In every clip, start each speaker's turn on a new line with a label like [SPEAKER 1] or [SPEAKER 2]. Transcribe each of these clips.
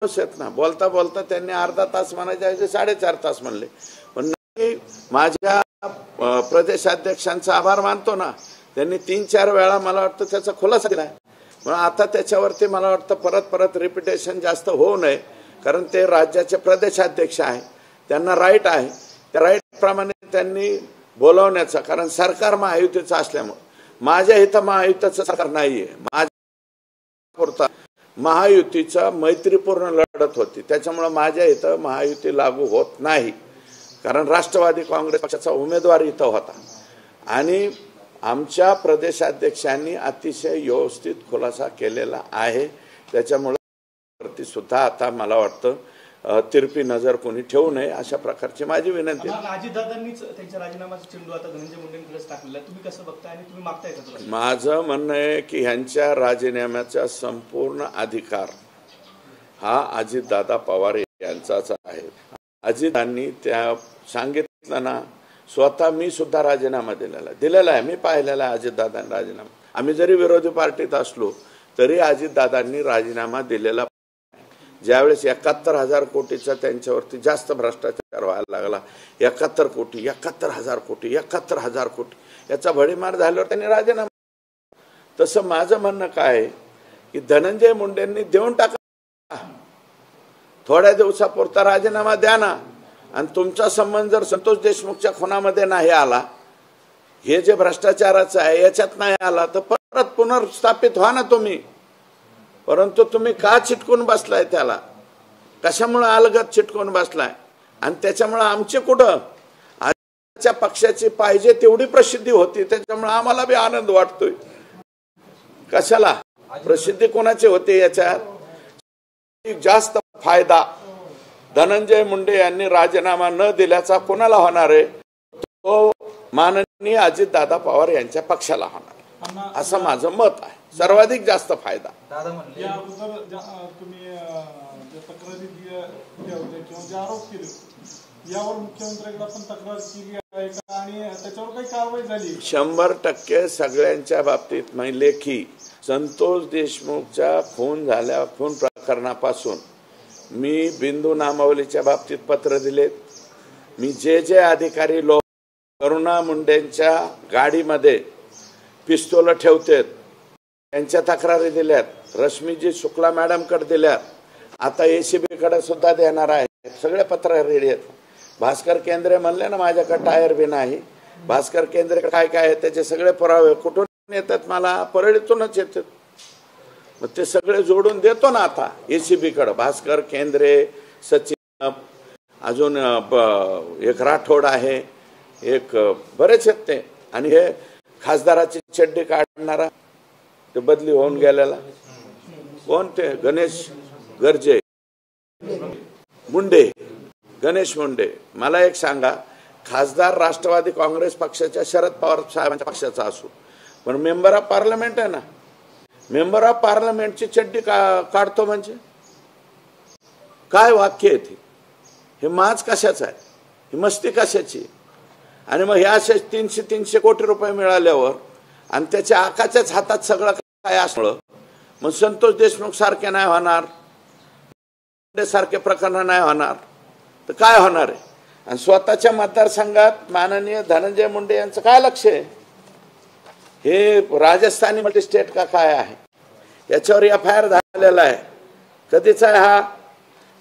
[SPEAKER 1] आहेत ना, बोलता बोलता त्यांनी अर्धा तास म्हणायचे 4.5 तास म्हणले. पण माझ्या प्रदेशाध्यक्षांचा आभार मानतो ना, त्यांनी 3-4 वेळा मला वाटतं त्याचा खुलासा दिला. पण आता त्याच्यावरती मला वाटतं परत रिपिटेशन जास्त होऊ नये, कारण ते राज्याचे प्रदेशाध्यक्ष आहे, त्यांना राईट आहे. त्या राईट प्रमाणे त्यांनी बोलवण्याचा, कारण सरकार महायुतीचं असल्यामुळे. माझ्या इथं महायुतीचं सरकार नाहीये, माझ्या महायुतीचा मैत्रीपूर्ण लढत होती, त्याच्यामुळे माझ्या इथं महायुती लागू होत नाही, कारण राष्ट्रवादी काँग्रेस पक्षाचा उमेदवार इथं होता. आणि आमच्या प्रदेशाध्यक्षांनी अतिशय व्यवस्थित खुलासा केलेला आहे. त्याच्यामुळे सुद्धा आता मला वाटतं तिरपी नजर कोणी ठेवू नये, अशा प्रकारची माझी विनंती आहे.
[SPEAKER 2] अजितदादांनीच त्यांच्या राजीनामाचा चेंडू आता धनंजय मुंडेंकडेच टाकलेला, तुम्ही कसं बघताय आणि तुम्ही मागताय का?
[SPEAKER 1] माझं म्हणणं आहे की ह्यांच्या राजीनाम्याचा संपूर्ण अधिकार हा अजितदादा पवार यांचाच आहे. अजितदादांनी त्या सांगितलं ना, स्वतः मी सुद्धा राजीनामा दिलेला आहे, मी पाहिलेला आहे अजितदादांनी राजीनामा. आम्ही जरी विरोधी पार्टीत असलो तरी अजितदादांनी राजीनामा दिलेला. ज्यावेळेस 71,000 कोटीचा त्यांच्यावरती जास्त भ्रष्टाचार व्हायला लागला, 71 कोटी 71,000 कोटी 71,000 कोटी याचा भडीमार झाल्यावर त्यांनी राजीनामा. तसं माझं म्हणणं काय आहे की धनंजय मुंडेंनी देऊन टाका, थोड्या दिवसापुरता राजीनामा द्या ना. आणि तुमचा संबंध जर संतोष देशमुखच्या खुनामध्ये नाही आला, हे जे भ्रष्टाचाराचं आहे याच्यात नाही आला, तर परत पुनर्स्थापित व्हा ना तुम्ही. परंतु तुम्ही का चिटकून बसलाय त्याला, कशामुळे अलगत चिटकून बसलाय? आणि त्याच्यामुळे आमचे कुठं आजच्या पक्षाची पाहिजे तेवढी प्रसिद्धी होती, त्याच्यामुळे आम्हाला बी आनंद वाटतोय. कशाला प्रसिद्धी कोणाची होते? याच्यात जास्त फायदा धनंजय मुंडे यांनी राजीनामा न दिल्याचा कोणाला होणार आहे? तो माननीय अजितदादा पवार यांच्या पक्षाला होणार, असं माझं मत आहे. सर्वाधिक जास्त फायदा.
[SPEAKER 3] दादा म्हणले या अगोदर तुम्ही जे तक्रारी दिल्या होत्या किंवा जे आरोप केले यावर मुख्यमंत्र्यांकडे आपण तक्रार केली आहे का आणि त्याच्यावर काही कारवाई झाली?
[SPEAKER 1] 100% सगळ्यांच्या बाबतीत लेखी संतोष देशमुखच्या खून प्रकरणापासून मी बिंदू नामावलीच्या बाबतीत पत्र दिलेत. मी जे अधिकारी लोक करुणा मुंडेंच्या गाडीमध्ये पिस्तूल ठेवतात त्यांच्या तक्रारी दिल्यात, रश्मीजी शुक्ला मॅडमकडे दिल्यात, आता ACB कडे सुद्धा देणार आहे. सगळे पत्र रेडी आहेत. भास्कर केंद्रे म्हणले ना माझ्याकडे टायर बी नाही. भास्कर केंद्रे काय आहे त्याचे सगळे पुरावे कुठून येतात? मला परळीतूनच येतात. मग ते सगळे जोडून देतो ना आता ACB कडे. भास्कर केंद्रे, सचिन, अजून एक राठोड आहे, एक बरेच आहेत ते. आणि हे खासदाराची चड्डी काढणारा ते बदली होऊन गेलेला कोण? ते गणेश गर्जे मुंडे, गणेश मुंडे. मला एक सांगा, खासदार राष्ट्रवादी काँग्रेस पक्षाच्या शरद पवार साहेबांच्या पक्षाचा असो, पण मेंबर ऑफ पार्लमेंट आहे ना, मेंबर ऑफ पार्लमेंटची चड्डी काढतो म्हणजे काय वाक्य आहे? हे माज कशाच आहे? ही मस्ती कशाची? आणि मग ह्या 300 कोटी रुपये मिळाल्यावर आणि त्याच्या आकाच्याच हातात सगळं काय असलं, मग संतोष देशमुख सारखे नाही होणार, सारखे प्रकरण नाही होणार, तर काय होणार आहे? आणि स्वतःच्या मतदारसंघात माननीय धनंजय मुंडे यांचं काय लक्ष आहे? हे राजस्थानी मल्टी स्टेट का काय आहे? याच्यावर FIR झालेला आहे. कधीचा आहे हा?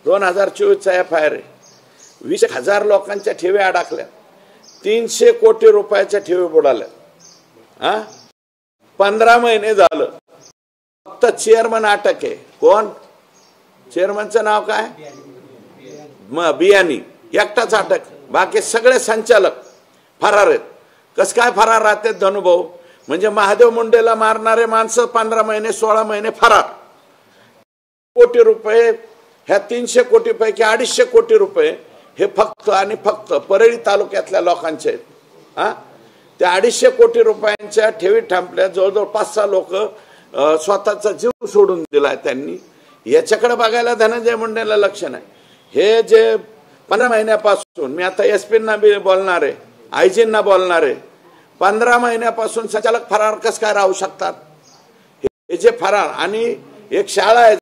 [SPEAKER 1] 2024चा FIR आहे. 20,000 लोकांच्या ठेवी अडकल्या, 300 कोटी रुपयाच्या ठेवी बुडाल्या. 15 महिने झालं, फक्त चेअरमन अटक आहे. कोण चेअरमनचं नाव काय? बियानी, एकटाच अटक. बाकी सगळे संचालक फरार आहेत. कस काय फरार राहतात धनुभाऊ? म्हणजे महादेव मुंडेला मारणारे माणसं 15 महिने 16 महिने फरार. कोटी रुपये, ह्या 300 कोटी पैकी 250 कोटी रुपये हे फक्त आणि फक्त परळी तालुक्यातल्या लोकांचे आहेत. त्या 250 कोटी रुपयांच्या ठेवी थांबल्या. जवळजवळ 5-6 लोक स्वतःचा जीव सोडून दिलाय त्यांनी. याच्याकडे बघायला धनंजय मुंडेला लक्ष नाही. हे जे 15 महिन्यापासून, मी आता SP बी बोलणार आहे, IG बोलणार आहे, 15 महिन्यापासून संचालक फरार कस काय राहू शकतात? हे जे फरार. आणि एक शाळा आहे